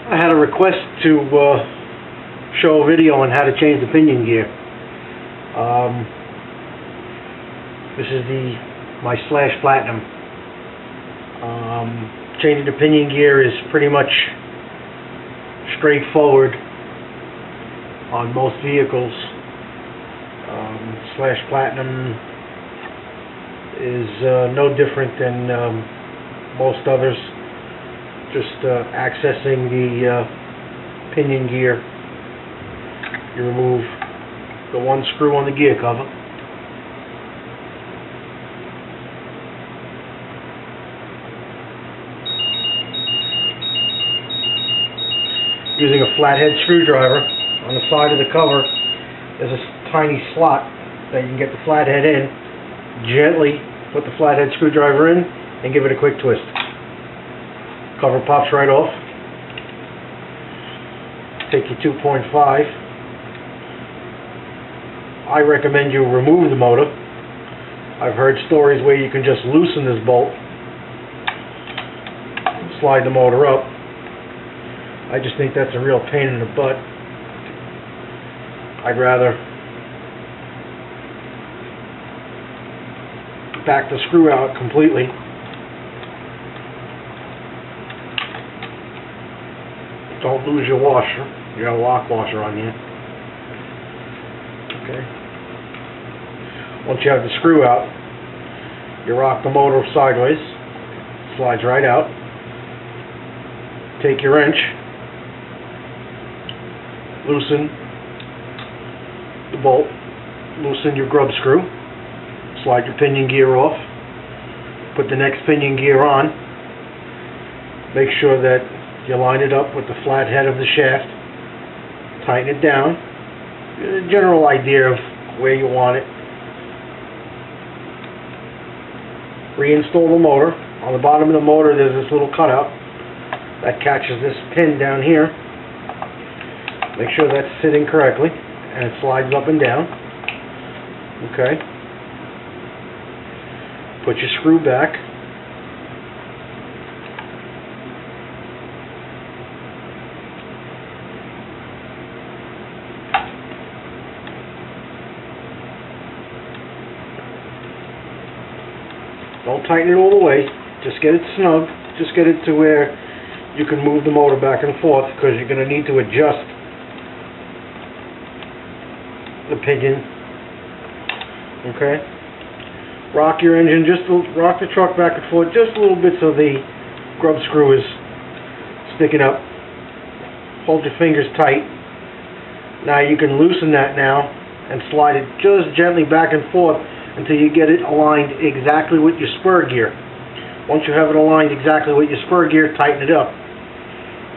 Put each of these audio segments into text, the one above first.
I had a request to show a video on how to change the pinion gear. This is my Slash Platinum. Changing the pinion gear is pretty much straightforward on most vehicles. Slash Platinum is no different than most others. Just accessing the pinion gear. You remove the one screw on the gear cover. Using a flathead screwdriver on the side of the cover, there's a tiny slot that you can get the flathead in. Gently put the flathead screwdriver in and give it a quick twist. Cover pops right off. Take your 2.5. I recommend you remove the motor. I've heard stories where you can just loosen this bolt, slide the motor up. I just think that's a real pain in the butt. I'd rather back the screw out completely. Don't lose your washer. You got a lock washer on you. Okay. Once you have the screw out, you rock the motor sideways. Slides right out. Take your wrench. Loosen the bolt. Loosen your grub screw. Slide your pinion gear off. Put the next pinion gear on. Make sure that you line it up with the flat head of the shaft. Tighten it down. Get a general idea of where you want it. Reinstall the motor. On the bottom of the motor there's this little cutout that catches this pin down here. Make sure that's sitting correctly and it slides up and down. Okay. Put your screw back. Don't tighten it all the way. Just get it snug. Just get it to where you can move the motor back and forth, because you're going to need to adjust the pinion. Okay. Rock your engine, rock the truck back and forth just a little bit so the grub screw is sticking up. Hold your fingers tight. Now you can loosen that now and slide it just gently back and forth until you get it aligned exactly with your spur gear. Once you have it aligned exactly with your spur gear, tighten it up.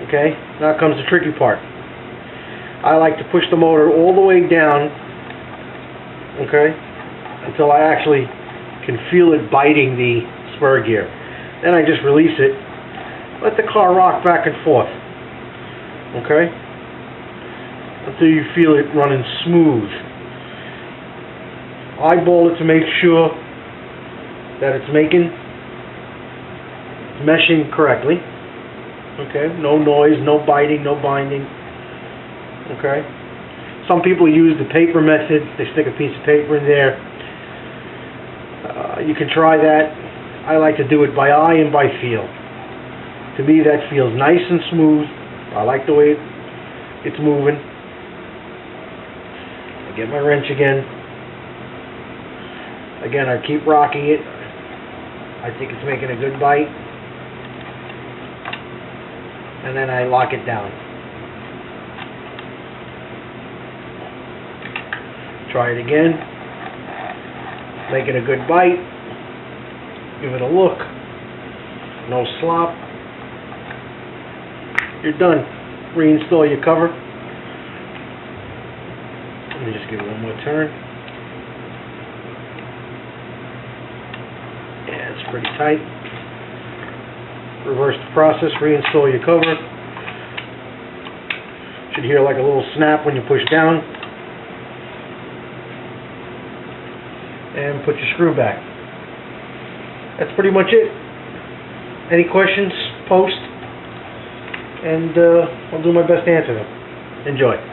Okay? Now comes the tricky part. I like to push the motor all the way down, okay, until I actually can feel it biting the spur gear. Then I just release it. Let the car rock back and forth. Okay? Until you feel it running smooth. Eyeball it to make sure that it's meshing correctly. Okay? No noise, no biting, no binding. Okay? Some people use the paper method. They stick a piece of paper in there. You can try that. I like to do it by eye and by feel. To me, that feels nice and smooth. I like the way it's moving. I get my wrench again. Again, I keep rocking it. I think it's making a good bite. And then I lock it down. Try it again. Making a good bite. Give it a look. No slop. You're done. Reinstall your cover. Let me just give it one more turn. Yeah, it's pretty tight. Reverse the process. Reinstall your cover. Should hear like a little snap when you push down. And put your screw back. That's pretty much it. Any questions? Post. and I'll do my best to answer them. Enjoy.